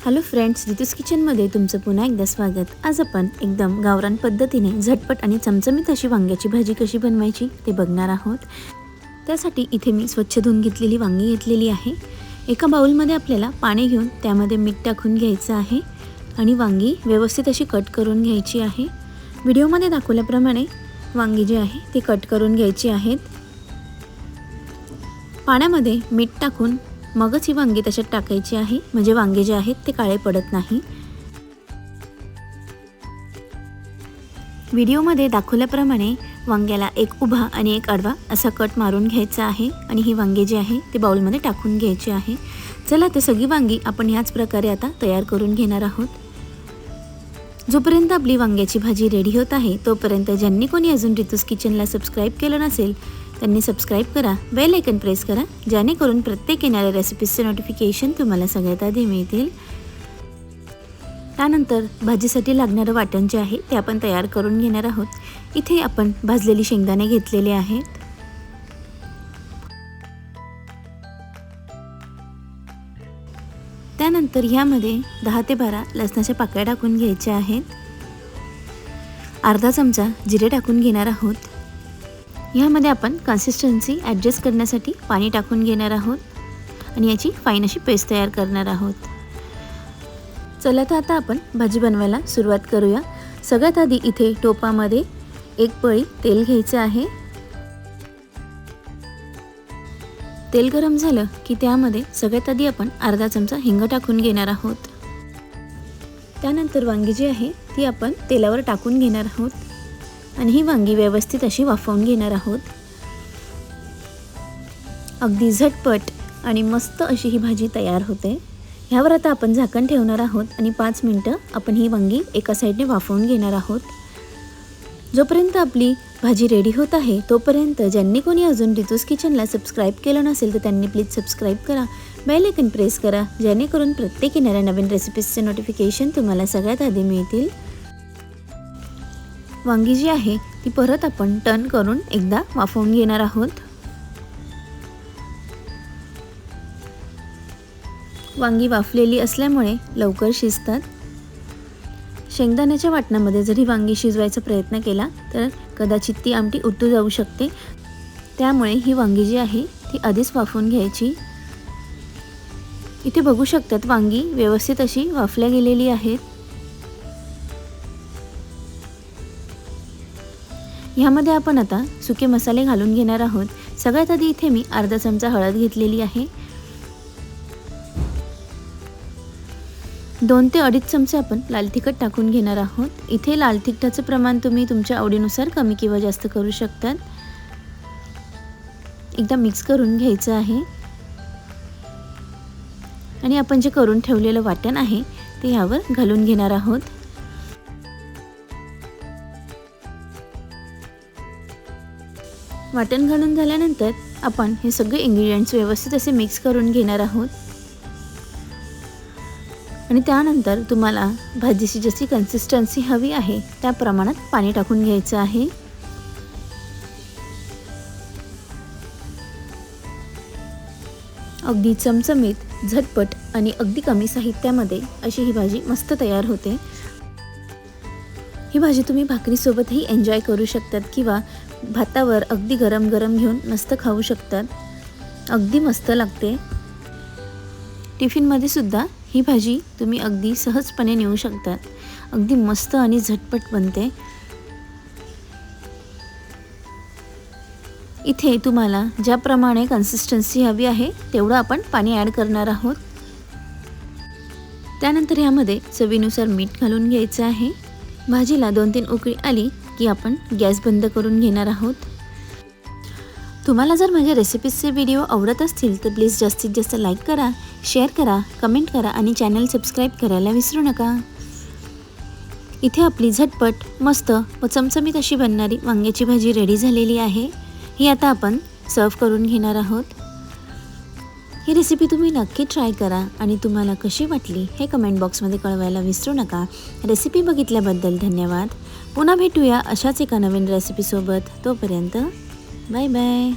Hello friends, रितूस किचनमध्ये तुमचं पुन्हा एकदा स्वागत। आज आपण एकदम गावरान पद्धतीने झटपट आणि चमचमीत अशी वांग्याची भाजी कशी बनवायची ते बघणार आहोत। त्यासाठी इथे मी स्वच्छ धुवून घेतलेली वांगी घेतलेली आहे। एका बाउलमध्ये आपल्याला पाणी घेऊन त्यामध्ये मीठ टाकून घ्यायचं आहे आणि वांगी व्यवस्थित अशी कट करून घ्यायची आहे। व्हिडिओमध्ये दाखवल्याप्रमाणे वांगी जी आहे ती कट करून घ्यायची आहेत। पाण्यामध्ये मीठ टाकून मगच ही वांगी त्याच्यात टाकायची आहे, म्हणजे वांगे जे आहेत ते काळे पडत नाही। व्हिडिओमध्ये दाखवल्याप्रमाणे वांग्याला एक उभा आणि एक आडवा असा कट मारून घ्यायचा आहे आणि ही वांगे जी आहे ते बाउलमध्ये टाकून घ्यायची आहे। चला तर सगळी वांगी आपण ह्याच प्रकारे आता तयार करून घेणार आहोत। जोपर्यंत आपली वांग्याची भाजी रेडी होत आहे तोपर्यंत ज्यांनी कोणी अजून रितूस किचनला सबस्क्राइब केलं नसेल त्यांनी सबस्क्राइब करा, बेल आयकन प्रेस करा, जेणेकरून प्रत्येक येणाऱ्या रेसिपीजचे नोटिफिकेशन तुम्हाला सगळ्यात आधी मिळतील। त्यानंतर भाजीसाठी लागणारं वाटण जे आहे ते आपण तयार करून घेणार आहोत। इथे आपण भाजलेली शेंगदाणे घेतलेले आहेत। त्यानंतर ह्यामध्ये 10 ते 12 लसणाच्या पाकळ्या टाकून घ्यायच्या आहेत। अर्धा चमचा जिरे टाकून घेणार आहोत। ह्यामध्ये आपण कन्सिस्टन्सी ॲडजस्ट करण्यासाठी पाणी टाकून घेणार आहोत आणि याची फाईन अशी पेस्ट तयार करणार आहोत। चला तर आता आपण भाजी बनवायला सुरुवात करूया। सगळ्यात आधी इथे टोपामध्ये एक पळी तेल घ्यायचं आहे। तेल गरम झालं की त्यामध्ये सगळ्यात आधी आपण अर्धा चमचा हिंग टाकून घेणार आहोत। त्यानंतर वांगी जी आहे ती आपण तेलावर टाकून घेणार आहोत आणि ही वांगी व्यवस्थित अशी वाफवून घेणार आहोत। अगदी झटपट आणि मस्त अशी ही भाजी तयार होते। ह्यावर आता आपण झाकण ठेवणार आहोत आणि 5 मिनिटं आपण ही वांगी एका साईडने वाफवून घेणार आहोत। जोपर्यंत आपली भाजी रेडी होत आहे तोपर्यंत ज्यांनी कोणी अजून रितूस किचनला सबस्क्राइब केलं नसेल तर त्यांनी प्लीज सबस्क्राइब करा, बेल आयकन प्रेस करा, जेणेकरून प्रत्येक येणाऱ्या नवीन रेसिपीजचे नोटिफिकेशन तुम्हाला सगळ्यात आधी मिळतील। वांगी जी आहे ती परत आपण टर्न करून एकदा वाफवून घेणार आहोत। वांगी वाफलेली असल्यामुळे लवकर शिजतात। शेंगदाण्याच्या वाटणामध्ये जरी वांगी शिजवायचा प्रयत्न केला तर कदाचित ती आमटी उतू जाऊ शकते, त्यामुळे ही वांगी जी आहे ती आधीच वाफवून घ्यायची। इथे बघू शकतात वांगी व्यवस्थित अशी वाफल्या गेलेली आहेत। ह्यामध्ये आपण आता सुके मसाले घालून घेणार आहोत। सगळ्यात आधी इथे मी अर्धा चमचा हळद घेतलेली आहे। 2 ते 2.5 चमचे आपण लाल तिखट टाकून घेणार आहोत। इथे लाल तिखटाचं प्रमाण तुम्ही तुमच्या आवडीनुसार कमी किंवा जास्त करू शकतात। एकदा मिक्स करून घ्यायचं आहे आणि आपण जे करून ठेवलेलं वाटण आहे ते यावर घालून घेणार आहोत। वाटण घालून झाल्यानंतर आपण हे सगळे इन्ग्रेडियंट्स व्यवस्थित असे मिक्स करून घेणार आहोत आणि त्यानंतर तुम्हाला भाजीची जशी कन्सिस्टन्सी हवी आहे त्या प्रमाणात पाणी टाकून घ्यायचं आहे। अगदी चमचमीत, झटपट आणि अगदी कमी साहित्यामध्ये अशी ही भाजी मस्त तयार होते। ही भाजी तुम्ही भाकरीसोबतही एन्जॉय करू शकतात किंवा भातावर अगदी गरम गरम घेऊन मस्त खाऊ शकतात। अगदी मस्त लागते। टिफिनमध्ये सुद्धा ही भाजी तुम्ही अगदी सहजपणे नेऊ शकतात। अगदी मस्त आणि झटपट बनते। इथे तुम्हाला ज्याप्रमाणे कन्सिस्टन्सी हवी आहे तेवढं आपण पाणी ॲड करणार आहोत। त्यानंतर ह्यामध्ये चवीनुसार मीठ घालून घ्यायचं आहे। भाजीला 2-3 उकळी आली की आपण गॅस बंद करून घेणार आहोत। तुम्हाला जर माझ्या रेसिपीजचे व्हिडिओ आवडत असतील तर प्लीज जास्तीत जास्त लाईक करा, शेअर करा, कमेंट करा आणि चॅनल सबस्क्राईब करायला विसरू नका। इथे आपली झटपट, मस्त व चमचमीत अशी बनणारी वांग्याची भाजी रेडी झालेली आहे। ही आता आपण सर्व करून घेणार आहोत। ही रेसिपी तुम्ही नक्की ट्राय करा आणि तुम्हाला कशी वाटली हे कमेंट बॉक्समध्ये कळवायला विसरू नका। रेसिपी बघितल्याबद्दल धन्यवाद। पुन्हा भेटूया अशाच एका नवीन रेसिपीसोबत। तोपर्यंत बाय बाय।